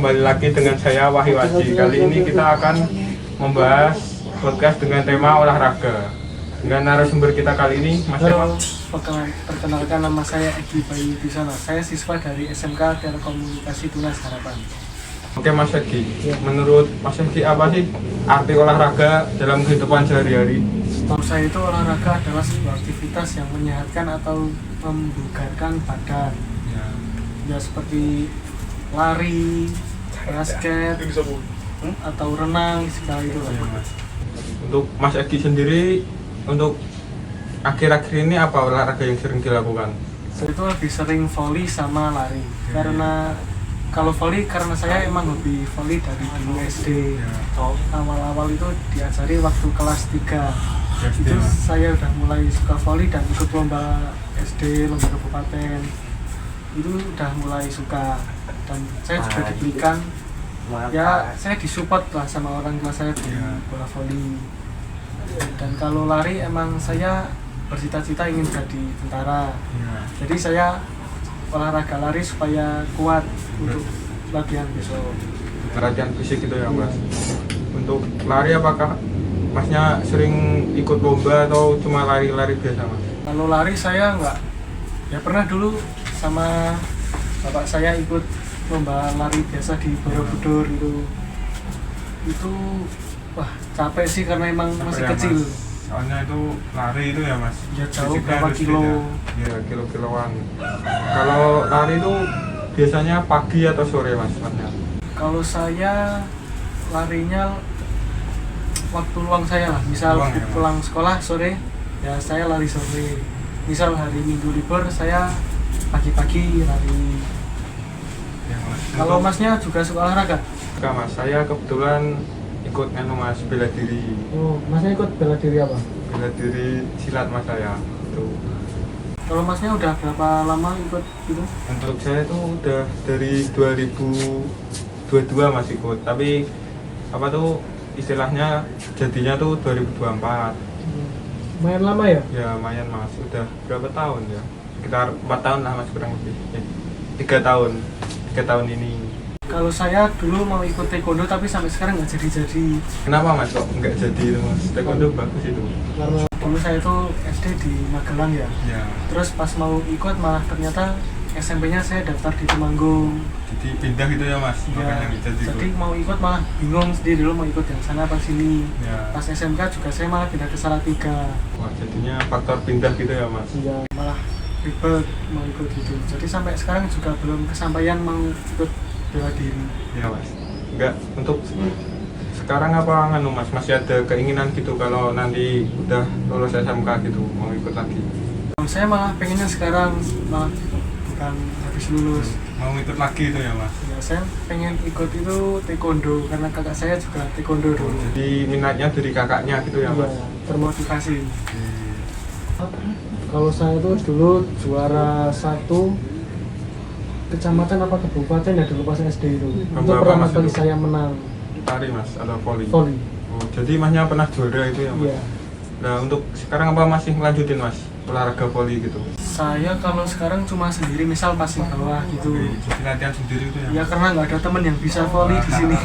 kembali lagi dengan saya Wahyu Aji. Kali ini kita akan membahas podcast dengan tema olahraga. Dengan narasumber kita kali ini, Mas Halo, perkenalkan nama saya Egi Bayu Bisana. Saya siswa dari SMK Telekomunikasi Tunas Harapan. Oke Mas Egi, menurut Mas Egi apa sih arti olahraga dalam kehidupan sehari-hari? Menurut saya itu olahraga adalah sebuah aktivitas yang menyehatkan atau membugarkan badan. Ya seperti lari, basket, atau renang, segala itu. Untuk Mas Egi sendiri, untuk akhir-akhir ini apa olahraga yang sering dilakukan? Saya itu lebih sering volley sama lari. Karena kalau volley karena saya emang hobi volley dari dulu SD. Awal-awal itu diajari waktu kelas 3. Itu saya udah mulai suka volley dan ikut lomba SD, lomba kabupaten. Itu udah mulai suka, dan saya juga diberikan, ya saya disupport lah sama orang tua saya di bola voli. Dan kalau lari emang saya bercita-cita ingin jadi tentara, jadi saya olahraga lari supaya kuat untuk latihan besok. Latihan fisik itu ya Mas. Untuk lari apakah Masnya sering ikut lomba atau cuma lari-lari biasa Mas? Kalau lari saya enggak, ya pernah dulu sama bapak saya ikut lomba lari biasa di Borobudur itu wah capek sih karena emang masih ya, kecil. Mas? Soalnya itu lari itu ya Mas, Ya jauh fisiknya berapa harus kilo. Ya kilo-kiloan. Kalau lari itu biasanya pagi atau sore Mas? Kalau saya larinya waktu luang saya lah, misal Luang, ya, pulang sekolah sore ya saya lari sore. Misal hari Minggu libur saya pagi-pagi lari. Ya, Mas. Kalau Masnya juga suka olahraga? Enggak Mas, saya kebetulan ikut Mas bela diri. Oh, Masnya ikut bela diri apa? Bela diri silat Mas saya. Tuh. Kalau Masnya udah berapa lama ikut itu? Untuk saya itu udah dari 2022 Mas ikut, tapi apa tuh istilahnya jadinya tuh 2024. Lumayan lama ya? Ya lumayan Mas, udah berapa tahun ya? Sekitar 4 tahun lah Mas kurang lebih. 3 tahun ini. Kalau saya dulu mau ikut taekwondo tapi sampai sekarang nggak jadi-jadi. Kenapa Mas kok nggak jadi itu Mas? Taekwondo bagus itu. Karena dulu saya itu SD di Magelang ya. Ya. Terus pas mau ikut malah ternyata SMP-nya saya daftar di Temanggung. Jadi pindah gitu ya Mas? Ya, Makanya nggak jadi ikut. mau ikut malah bingung sendiri dulu mau ikut yang sana apa sini. Ya. Pas SMK juga saya malah pindah ke Salatiga. Wah jadinya faktor pindah gitu ya Mas? Iya, malah ribet mau ikut gitu. Jadi sampai sekarang juga belum kesampaian mau ikut bela diri. Ya Mas. Enggak, untuk sekarang apa nganu Mas? Masih ada keinginan gitu kalau nanti udah lulus SMK gitu mau ikut lagi? Kalau saya malah pengennya sekarang, malah bukan habis lulus. Mau ikut lagi itu ya Mas? Ya saya pengen ikut itu taekwondo karena kakak saya juga taekwondo dulu. Jadi minatnya dari kakaknya gitu ya Mas? Iya, termotivasi. Kalau saya tuh dulu juara 1 kecamatan apa kabupaten ya dulu pas SD itu. Itu Lomba apa, pertama Mas, kali itu? saya menang Tari Mas atau volley? volley. Oh, jadi Masnya pernah juara itu ya Mas? Iya. Nah untuk sekarang apa masih ngelanjutin Mas olahraga volley gitu? Saya kalau sekarang cuma sendiri, misal passing bawah gitu. Jadi latihan sendiri itu ya? Ya karena nggak ada temen yang bisa volley di sini.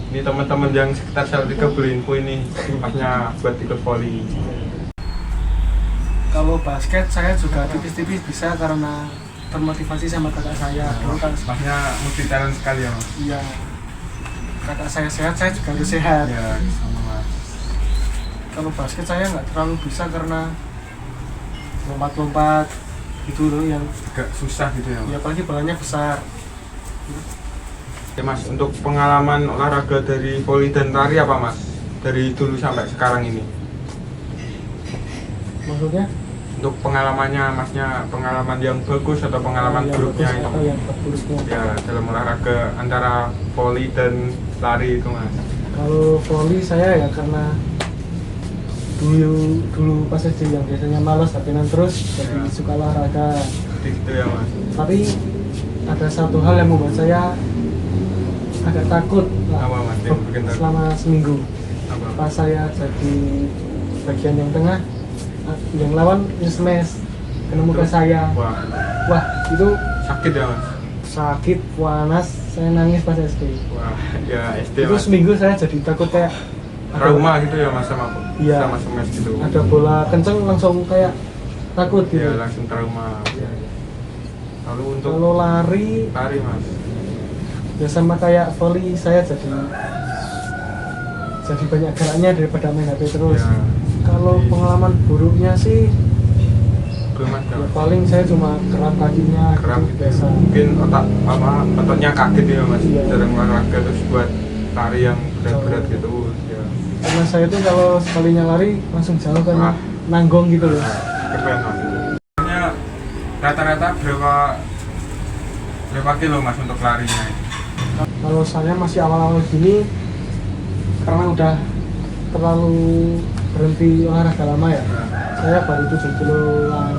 Ini teman-teman yang sekitar Salatiga boleh info ini Masnya buat ikut volley. Kalau basket saya juga tipis-tipis bisa karena termotivasi sama kakak saya. Dulu kan Masnya multi talent sekali ya Mas? iya. Kakak saya sehat, saya juga harus sehat. Ya sama Mas. Kalau basket saya nggak terlalu bisa karena lompat-lompat gitu loh yang Agak susah gitu ya Mas? ya apalagi balanya besar. Ya Mas, untuk pengalaman olahraga dari volley dan lari apa Mas? Dari dulu sampai sekarang ini? Maksudnya? Untuk pengalamannya Masnya, pengalaman yang bagus atau pengalaman yang buruknya bagus itu? atau yang buruknya? Ya dalam olahraga antara volley dan lari itu Mas. Kalau volley saya ya karena dulu pas SD yang biasanya malas latihan terus jadi suka olahraga. Seperti gitu ya Mas. Tapi ada satu hal yang membuat saya agak takut Apa Mas yang bikin takut? selama seminggu. Apa? Pas saya jadi bagian yang tengah, yang lawan nge-smash kena muka saya. Wah, Wah itu sakit ya Mas? sakit, panas, saya nangis pas SD. Wah, ya SD Itu mas. seminggu saya jadi takut kayak Trauma gitu ya mas sama Iya. sama semes gitu. ada bola kenceng langsung kayak takut gitu. Ya langsung trauma. Ya. Lalu untuk Kalau lari lari mas. ya sama kayak volley, saya jadi banyak geraknya daripada main HP terus. Ya. Kalau pengalaman buruknya sih Belum mas. ya paling saya cuma keram kakinya Kram gitu, gitu. biasa. Mungkin otaknya kaget ya mas. Iya. Jarang olahraga terus buat lari yang berat-berat gitu. Ya. Karena saya tuh kalau sekalinya lari langsung jauh kan, Wah. nanggung gitu loh. Keren mas. Sebenarnya rata-rata berapa kilo mas untuk larinya ini? Kalau saya masih awal-awal gini karena udah terlalu berhenti olahraga lama ya, saya baru 7 kiloan.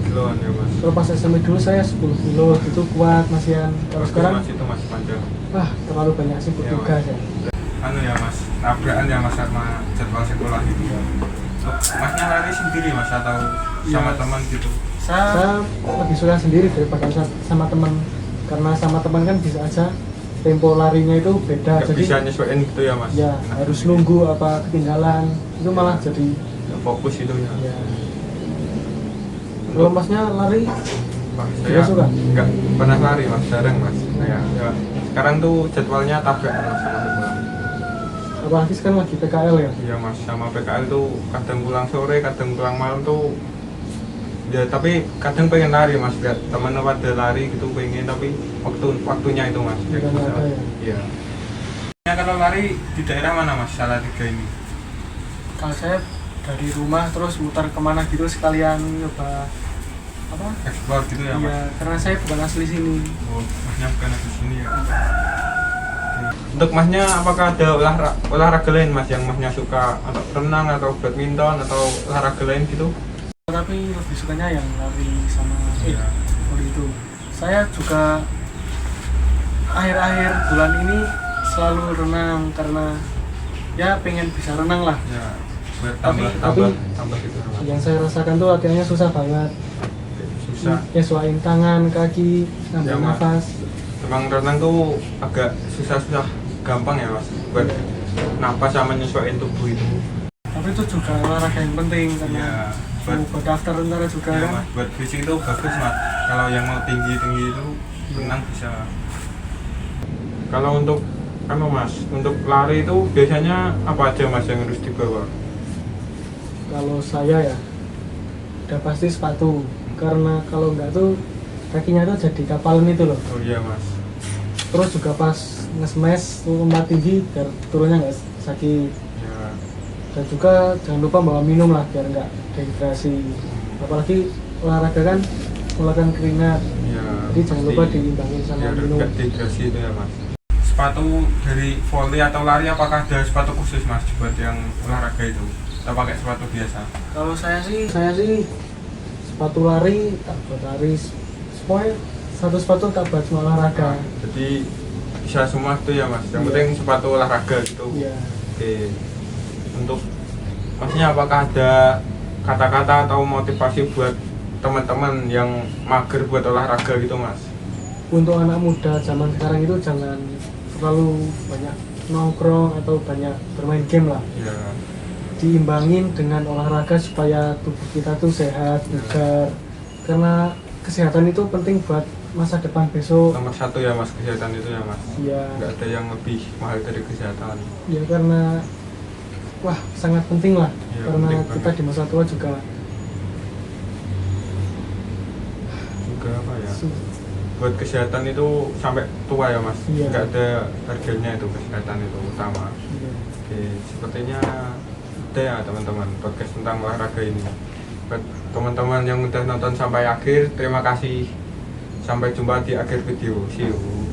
Kiloan ya mas. Kalau pas SMP dulu saya 10 kilo itu kuat masihan. Kalau Bagus, sekarang mas, itu masih panjang. wah terlalu banyak sih Iya, tugas ya. Anu ya mas, tabrakan ya mas sama jadwal sekolah gitu ya. Masnya lari sendiri mas atau sama Iya. teman gitu? Saya lebih suka sendiri daripada sama teman, karena sama teman kan bisa aja tempo larinya itu beda, Gak jadi bisa nyesuaiin gitu ya mas? ya Enak harus sendiri. nunggu apa ketinggalan itu malah jadi Ya, fokus itu ya. ya. Kalau masnya lari Wah, juga saya suka? nggak pernah lari mas, jarang mas. Saya ya, sekarang tuh jadwalnya tabrakan mas sama sekolah. apalagi sekarang lagi PKL ya. Iya mas, sama PKL tuh kadang pulang sore, kadang pulang malam tuh. Ya tapi kadang pengen lari mas, lihat teman pada lari gitu pengen, tapi waktunya itu mas. Udah nggak ada ya? Iya. Ya, kalau lari di daerah mana mas, Salatiga ini? Kalau saya dari rumah terus mutar kemana gitu sekalian nyoba apa Explore gitu ya mas? ya, karena saya bukan asli sini. Oh, masnya bukan di sini ya. Oke. Untuk masnya apakah ada olahraga lain mas yang masnya suka, atau renang atau badminton atau olahraga lain gitu? Tapi lebih sukanya yang lari sama Iya. volley itu. Saya juga akhir-akhir bulan ini selalu renang karena ya pengen bisa renang lah. Ya, buat Tapi- tambah gitu mas. Yang saya rasakan tuh latihannya susah banget. Susah. Nyesuaiin tangan, kaki, ngambil Ya, Mas. nafas. Emang renang tuh agak susah gampang ya mas, buat napas sama nyesuaiin tubuh itu. Tapi itu juga olahraga yang penting Iya, karena buat mau buat daftar tentara juga iya, kan. mas, buat fisik itu bagus mas. Kalau yang mau tinggi itu renang bisa. Kalau untuk mas, untuk lari itu biasanya apa aja mas yang harus dibawa? Kalau saya ya udah pasti sepatu, karena kalau enggak tuh kakinya tuh jadi kapalan itu loh. Oh iya mas. Terus juga pas nge-smash lompat tinggi biar turunnya nggak sakit. Ya, Dan juga jangan lupa bawa minum lah biar nggak dehidrasi. Apalagi olahraga kan mengeluarkan keringat, ya. jadi jangan lupa diimbangin sama biar minum. nggak dehidrasi itu ya mas. Sepatu dari volley atau lari apakah ada sepatu khusus mas buat yang olahraga itu? Atau pakai sepatu biasa? Kalau saya sih sepatu lari tak buat lari, pokoknya satu sepatu tak buat semua olahraga. Jadi bisa semua tuh ya mas. Yang Iya. penting sepatu olahraga gitu. Iya. Oke. Untuk maksudnya apakah ada kata-kata atau motivasi buat teman-teman yang mager buat olahraga gitu mas? Untuk anak muda zaman sekarang itu jangan terlalu banyak nongkrong atau banyak bermain game lah. Ya. Diimbangin dengan olahraga supaya tubuh kita tuh sehat, bugar. Karena kesehatan itu penting buat masa depan besok. Nomor satu ya mas, kesehatan itu ya mas. Ya, Nggak ada yang lebih mahal dari kesehatan. ya karena wah sangat penting lah. Iya, Karena penting kita banget. di masa tua juga Juga apa ya? su- Buat kesehatan itu sampai tua ya mas. Iya. Nggak ada harganya itu, kesehatan itu utama. ya. Oke, sepertinya udah ya teman-teman podcast tentang olahraga ini. Buat teman-teman yang udah nonton sampai akhir, terima kasih. Sampai jumpa di akhir video. See you.